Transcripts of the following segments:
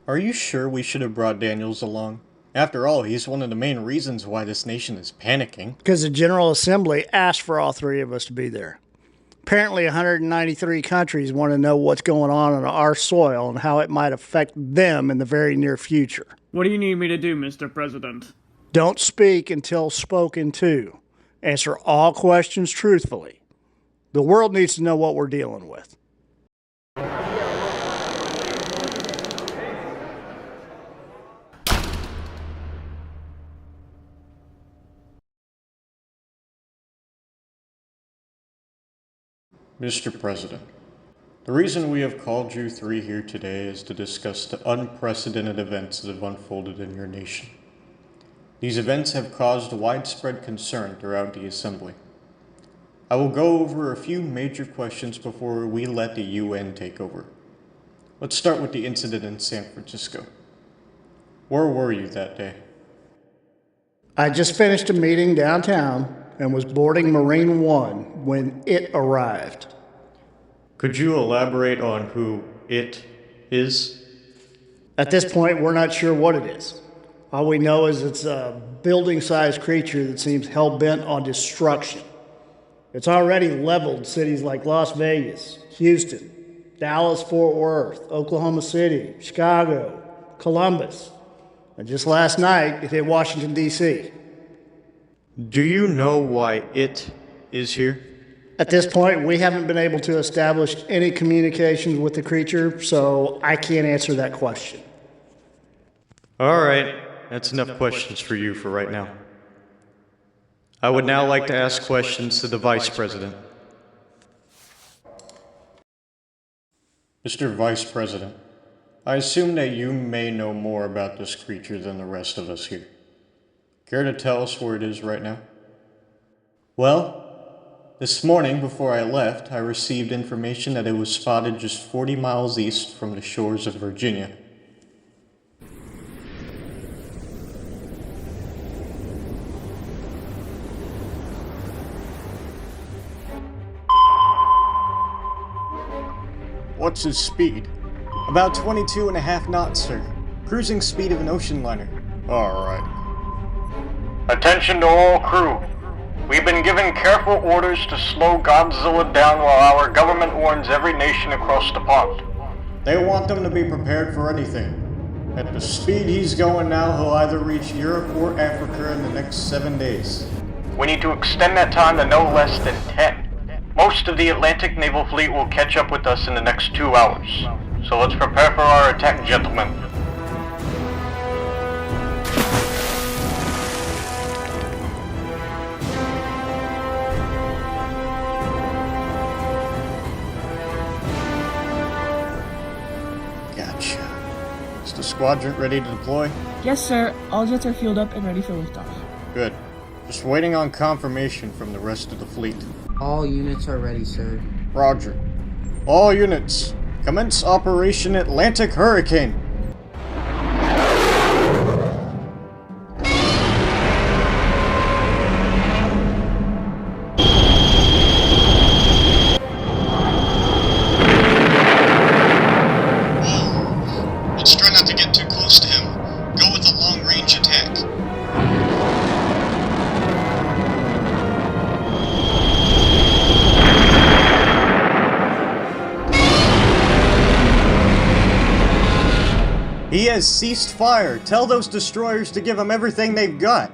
Are you sure we should have brought Daniels along? After all, he's one of the main reasons why this nation is panicking. Because the General Assembly asked for all three of us to be there. Apparently 193 countries want to know what's going on our soil and how it might affect them in the very near future. What do you need me to do, Mr. President? Don't speak until spoken to. Answer all questions truthfully. The world needs to know what we're dealing with. Mr. President, the reason we have called you three here today is to discuss the unprecedented events that have unfolded in your nation. These events have caused widespread concern throughout the Assembly. I will go over a few major questions before we let the UN take over. Let's start with the incident in San Francisco. Where were you that day? I just finished a meeting downtown and was boarding Marine One when it arrived. Could you elaborate on who it is? At this point, we're not sure what it is. All we know is it's a building-sized creature that seems hell-bent on destruction. It's already leveled cities like Las Vegas, Houston, Dallas, Fort Worth, Oklahoma City, Chicago, Columbus, and just last night it hit Washington, D.C. Do you know why it is here? At this point, we haven't been able to establish any communications with the creature, so I can't answer that question. All right, that's enough questions for you for right now. I would now like to ask questions to the Vice President. Mr. Vice President, I assume that you may know more about this creature than the rest of us here. Care to tell us where it is right now? Well, this morning before I left, I received information that it was spotted just 40 miles east from the shores of Virginia. What's his speed? About 22.5 knots, sir. Cruising speed of an ocean liner. Alright. Attention to all crew. We've been given careful orders to slow Godzilla down while our government warns every nation across the pond. They want them to be prepared for anything. At the speed he's going now, he'll either reach Europe or Africa in the next 7 days. We need to extend that time to no less than 10. Most of the Atlantic Naval Fleet will catch up with us in the next 2 hours. So let's prepare for our attack, gentlemen. Gotcha. Is the squadron ready to deploy? Yes, sir. All jets are fueled up and ready for liftoff. Good. Just waiting on confirmation from the rest of the fleet. All units are ready, sir. Roger. All units, commence Operation Atlantic Hurricane. Let's try not to get too close to him. Go with a long-range attack. He has ceased fire. Tell those destroyers to give him everything they've got.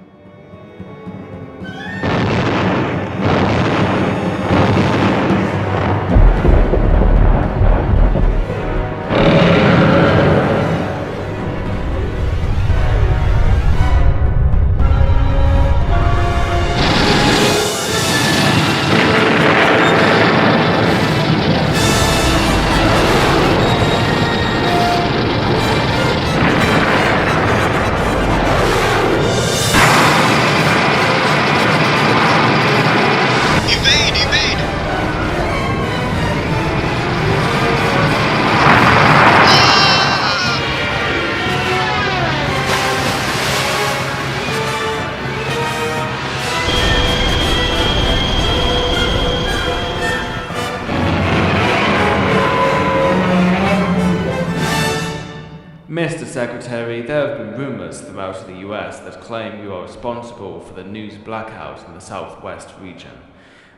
Secretary, there have been rumors throughout the US that claim you are responsible for the news blackout in the southwest region.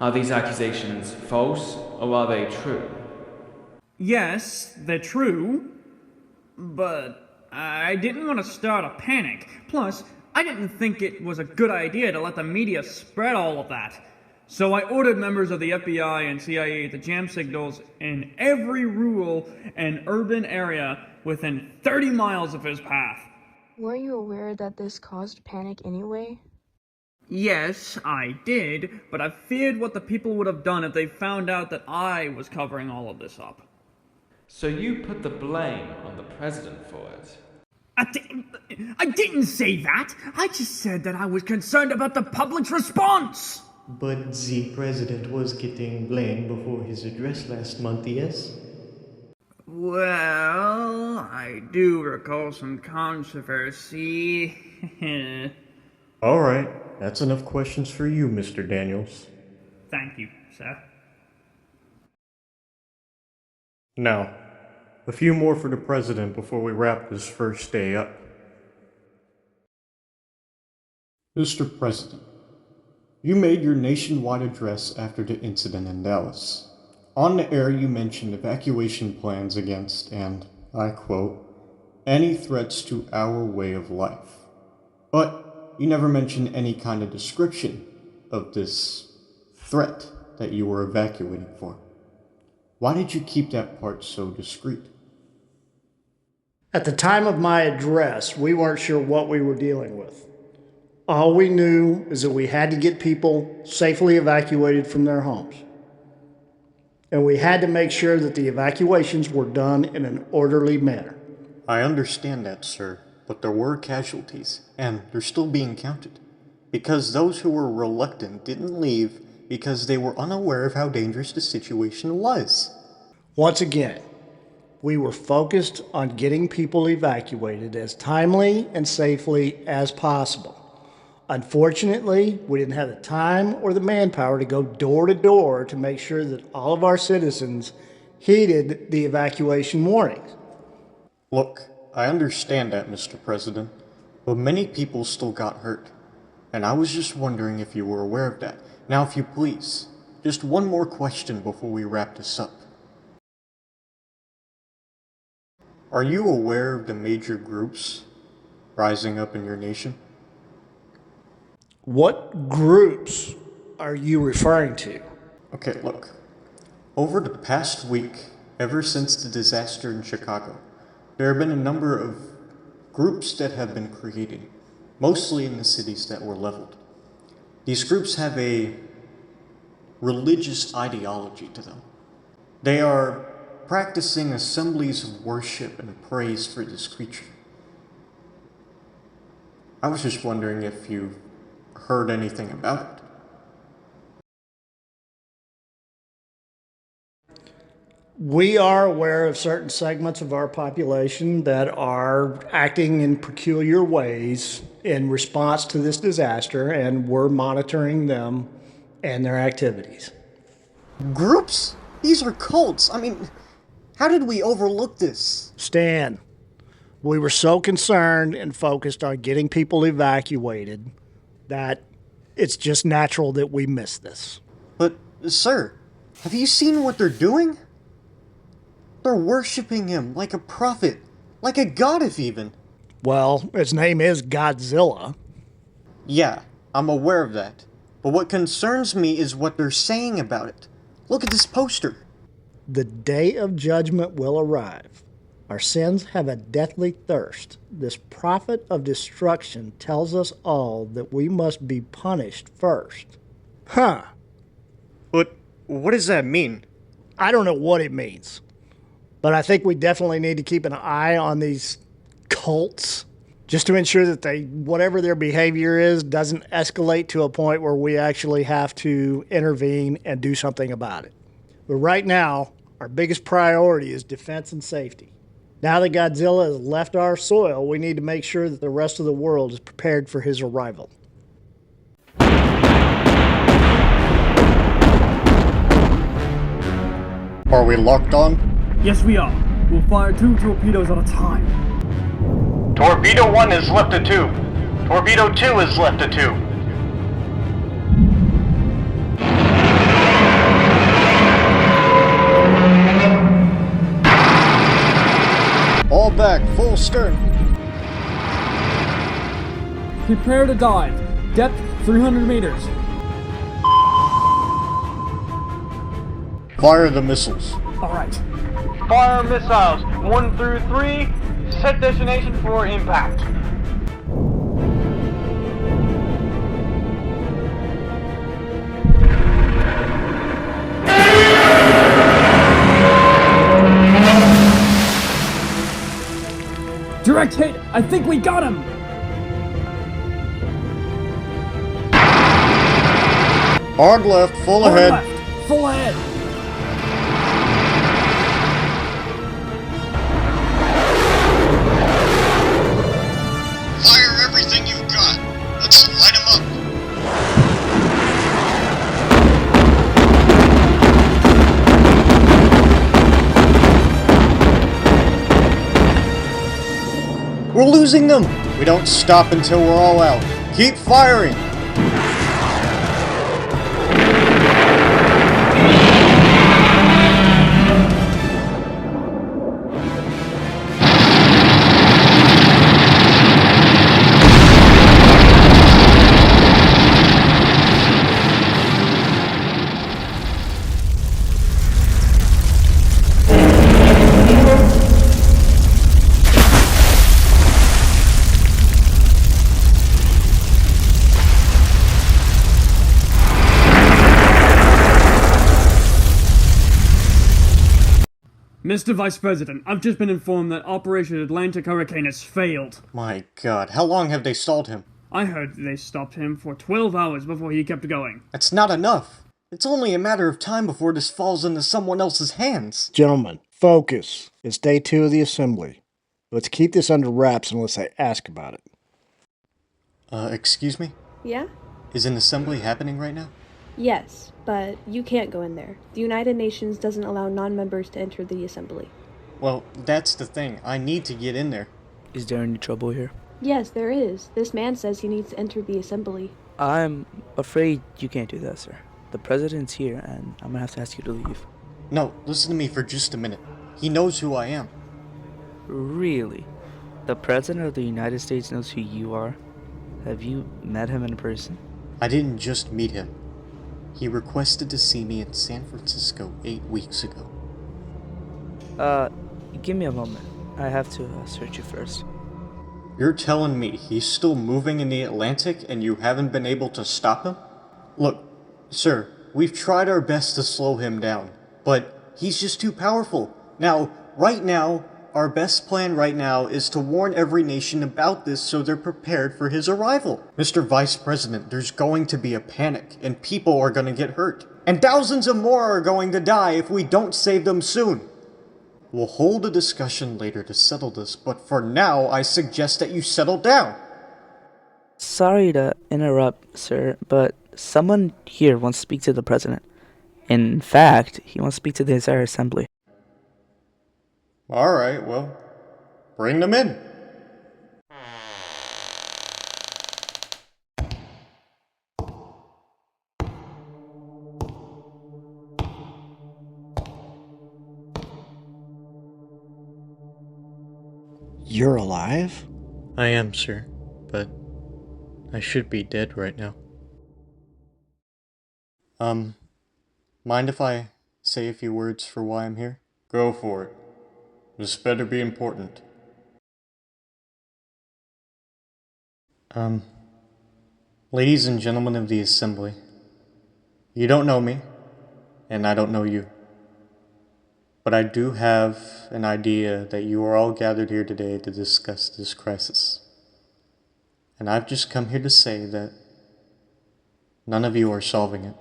Are these accusations false, or are they true? Yes, they're true, but I didn't want to start a panic. Plus, I didn't think it was a good idea to let the media spread all of that. So I ordered members of the FBI and CIA to jam signals in every rural and urban area within 30 miles of his path. Weren't you aware that this caused panic anyway? Yes, I did, but I feared what the people would have done if they found out that I was covering all of this up. So you put the blame on the president for it? I didn't say that! I just said that I was concerned about the public's response! But the president was getting blamed before his address last month, yes? Well, I do recall some controversy. Alright, that's enough questions for you, Mr. Daniels. Thank you, sir. Now, a few more for the president before we wrap this first day up. Mr. President, you made your nationwide address after the incident in Dallas. On the air, you mentioned evacuation plans against, and I quote, any threats to our way of life. But you never mentioned any kind of description of this threat that you were evacuating for. Why did you keep that part so discreet? At the time of my address, we weren't sure what we were dealing with. All we knew is that we had to get people safely evacuated from their homes. And we had to make sure that the evacuations were done in an orderly manner. I understand that, sir, but there were casualties, and they're still being counted. Because those who were reluctant didn't leave because they were unaware of how dangerous the situation was. Once again, we were focused on getting people evacuated as timely and safely as possible. Unfortunately, we didn't have the time or the manpower to go door to door to make sure that all of our citizens heeded the evacuation warnings. Look, I understand that, Mr. President, but many people still got hurt. And I was just wondering if you were aware of that. Now, if you please, just one more question before we wrap this up. Are you aware of the major groups rising up in your nation? What groups are you referring to? Okay, look. Over the past week, ever since the disaster in Chicago, there have been a number of groups that have been created, mostly in the cities that were leveled. These groups have a religious ideology to them. They are practicing assemblies of worship and praise for this creature. I was just wondering if you've heard anything about it. We are aware of certain segments of our population that are acting in peculiar ways in response to this disaster, and we're monitoring them and their activities. Groups? These are cults. I mean, how did we overlook this? Stan, we were so concerned and focused on getting people evacuated that it's just natural that we miss this. But, sir, have you seen what they're doing? They're worshipping him like a prophet, like a god if even. Well, his name is Godzilla. Yeah, I'm aware of that. But what concerns me is what they're saying about it. Look at this poster. The day of judgment will arrive. Our sins have a deathly thirst. This prophet of destruction tells us all that we must be punished first. Huh. But what does that mean? I don't know what it means. But I think we definitely need to keep an eye on these cults just to ensure that whatever their behavior is, doesn't escalate to a point where we actually have to intervene and do something about it. But right now, our biggest priority is defense and safety. Now that Godzilla has left our soil, we need to make sure that the rest of the world is prepared for his arrival. Are we locked on? Yes, we are. We'll fire 2 torpedoes at a time. Torpedo 1 is left of 2. Torpedo 2 is left of 2. All back, full stern. Prepare to dive. Depth 300 meters. Fire the missiles. Alright. Fire missiles 1 through 3. Set destination for impact. Direct hit! I think we got him! Hard left, full Hard ahead. left. Full ahead. Fire everything you've got. Let's light them up. We're losing them. We don't stop until we're all out. Keep firing. Mr. Vice President, I've just been informed that Operation Atlantic Hurricane has failed. My God, how long have they stalled him? I heard they stopped him for 12 hours before he kept going. That's not enough. It's only a matter of time before this falls into someone else's hands. Gentlemen, focus. It's day 2 of the assembly. Let's keep this under wraps unless I ask about it. Excuse me? Yeah? Is an assembly happening right now? Yes, but you can't go in there. The United Nations doesn't allow non-members to enter the assembly. Well, that's the thing. I need to get in there. Is there any trouble here? Yes, there is. This man says he needs to enter the assembly. I'm afraid you can't do that, sir. The president's here, and I'm gonna have to ask you to leave. No, listen to me for just a minute. He knows who I am. Really? The president of the United States knows who you are? Have you met him in person? I didn't just meet him. He requested to see me in San Francisco 8 weeks ago. Give me a moment. I have to search you first. You're telling me he's still moving in the Atlantic and you haven't been able to stop him? Look, sir, we've tried our best to slow him down, but he's just too powerful. Right now, our best plan right now is to warn every nation about this so they're prepared for his arrival. Mr. Vice President, there's going to be a panic, and people are going to get hurt. And thousands of more are going to die if we don't save them soon. We'll hold a discussion later to settle this, but for now, I suggest that you settle down. Sorry to interrupt, sir, but someone here wants to speak to the president. In fact, he wants to speak to the entire assembly. Alright, well, bring them in. You're alive? I am, sir, but I should be dead right now. Mind if I say a few words for why I'm here? Go for it. This better be important. Ladies and gentlemen of the assembly, you don't know me, and I don't know you. But I do have an idea that you are all gathered here today to discuss this crisis. And I've just come here to say that none of you are solving it.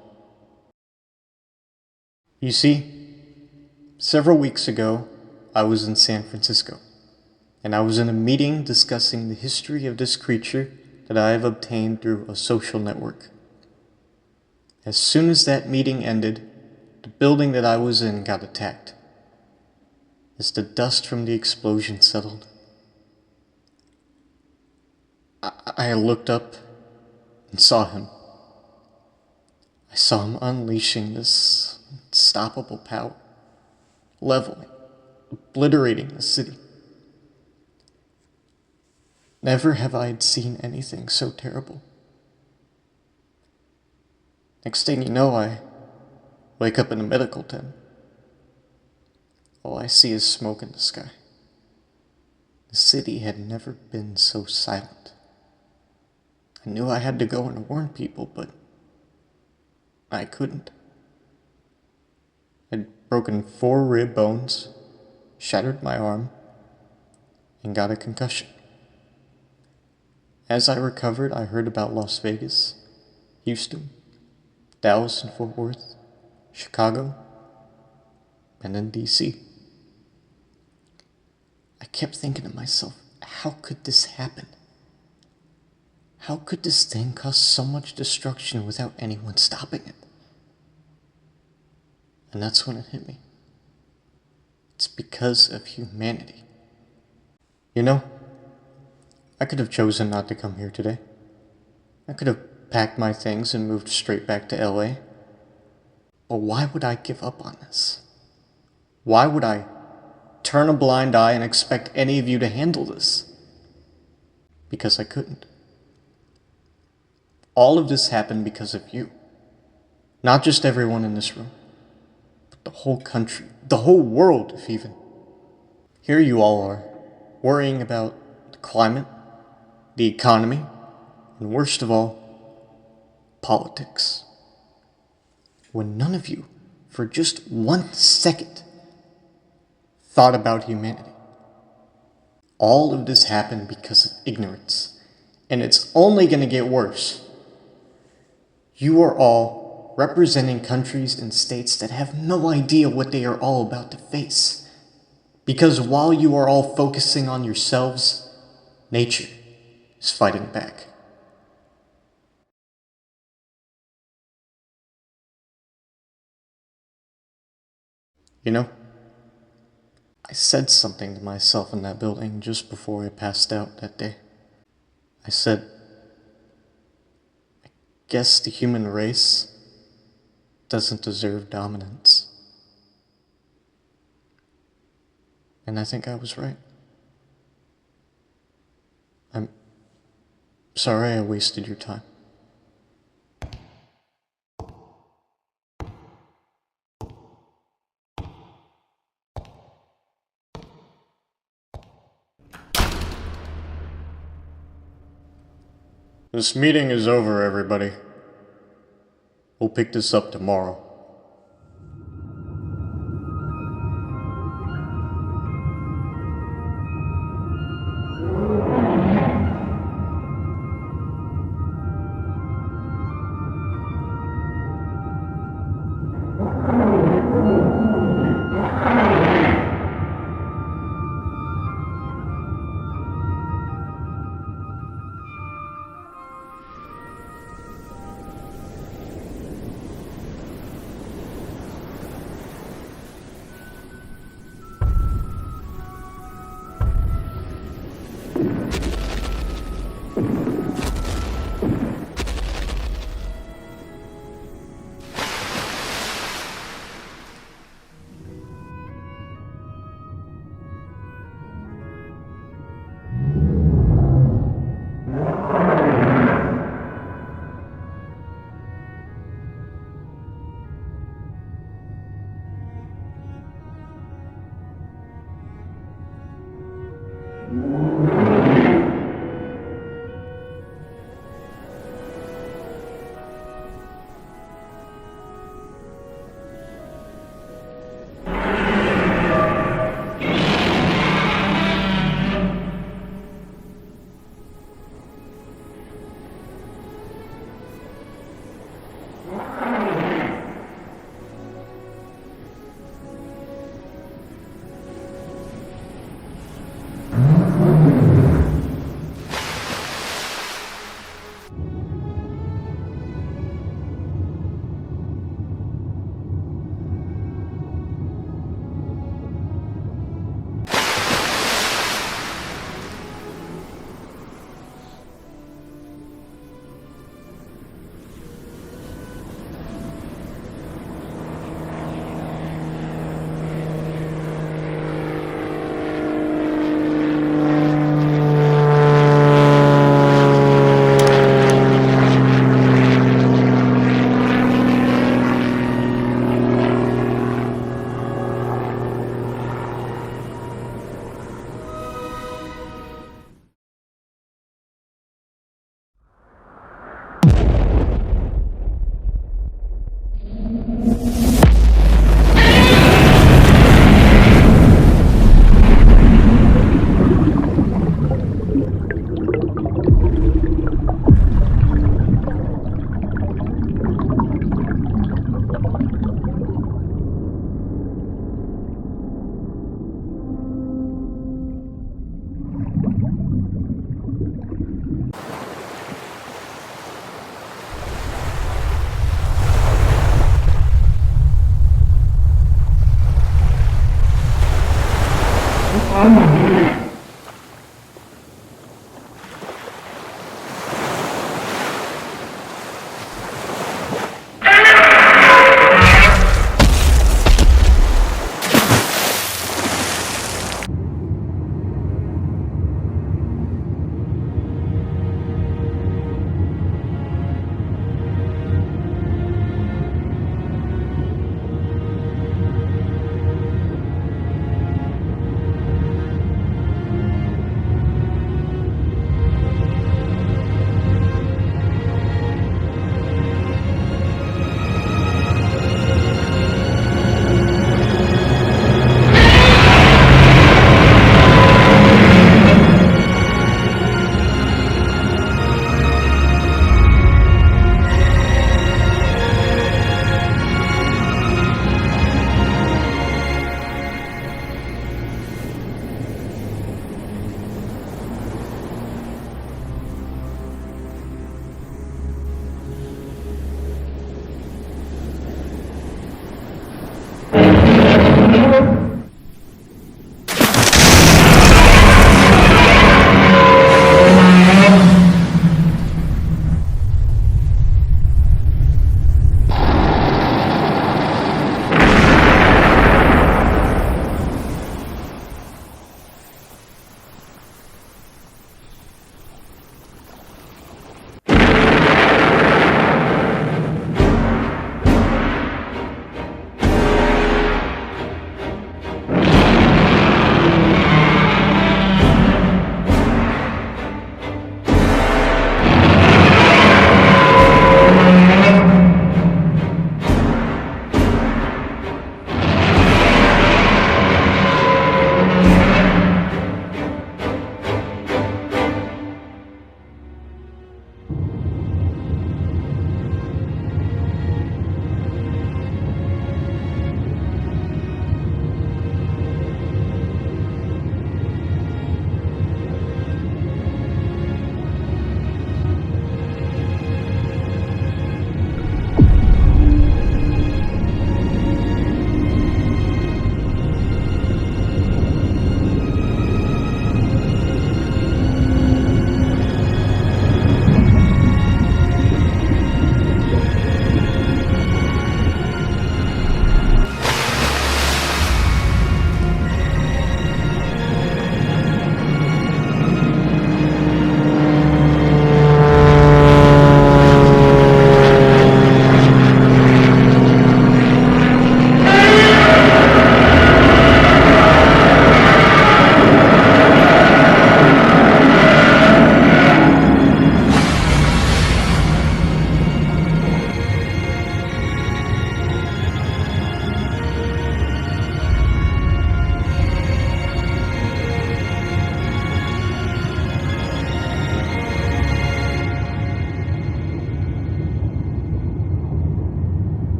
You see, several weeks ago, I was in San Francisco, and I was in a meeting discussing the history of this creature that I have obtained through a social network. As soon as that meeting ended, the building that I was in got attacked. As the dust from the explosion settled, I looked up and saw him. I saw him unleashing this unstoppable power, leveling, obliterating the city. Never have I seen anything so terrible. Next thing you know, I wake up in a medical tent. All I see is smoke in the sky. The city had never been so silent. I knew I had to go and warn people, but I couldn't. I'd broken 4 rib bones, shattered my arm, and got a concussion. As I recovered, I heard about Las Vegas, Houston, Dallas and Fort Worth, Chicago, and then DC. I kept thinking to myself, how could this happen? How could this thing cause so much destruction without anyone stopping it? And that's when it hit me. It's because of humanity. You know, I could have chosen not to come here today. I could have packed my things and moved straight back to LA. But why would I give up on this? Why would I turn a blind eye and expect any of you to handle this? Because I couldn't. All of this happened because of you. Not just everyone in this room, but the whole country, the whole world, if even. Here you all are, worrying about the climate, the economy, and worst of all, politics. When none of you, for just 1 second, thought about humanity. All of this happened because of ignorance, and it's only going to get worse. You are all representing countries and states that have no idea what they are all about to face. Because while you are all focusing on yourselves, nature is fighting back. You know, I said something to myself in that building just before I passed out that day. I said, I guess the human race doesn't deserve dominance. And I think I was right. I'm sorry I wasted your time. This meeting is over, everybody. We'll pick this up tomorrow.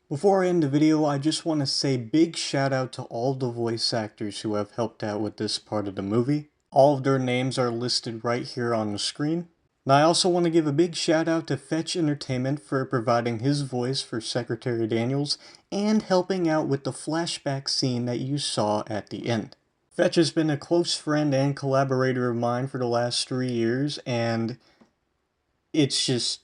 Before I end the video, I just want to say big shout out to all the voice actors who have helped out with this part of the movie. All of their names are listed right here on the screen. And I also want to give a big shout out to Fetch Entertainment for providing his voice for Secretary Daniels and helping out with the flashback scene that you saw at the end. Fetch has been a close friend and collaborator of mine for the last 3 years, and it's just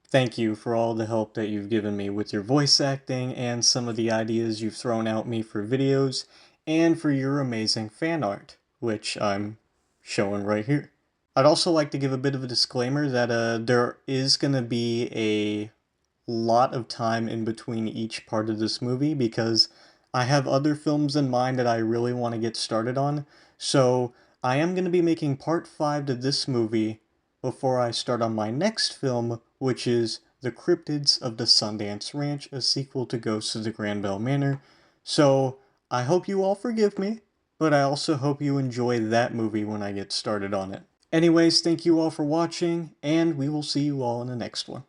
thank you for all the help that you've given me with your voice acting and some of the ideas you've thrown out me for videos, and for your amazing fan art, which I'm showing right here. I'd also like to give a bit of a disclaimer that there is going to be a lot of time in between each part of this movie because I have other films in mind that I really want to get started on, so I am going to be making part 5 to this movie before I start on my next film, which is The Cryptids of the Sundance Ranch, a sequel to Ghosts of the Granville Manor. So I hope you all forgive me, but I also hope you enjoy that movie when I get started on it. Anyways, thank you all for watching, and we will see you all in the next one.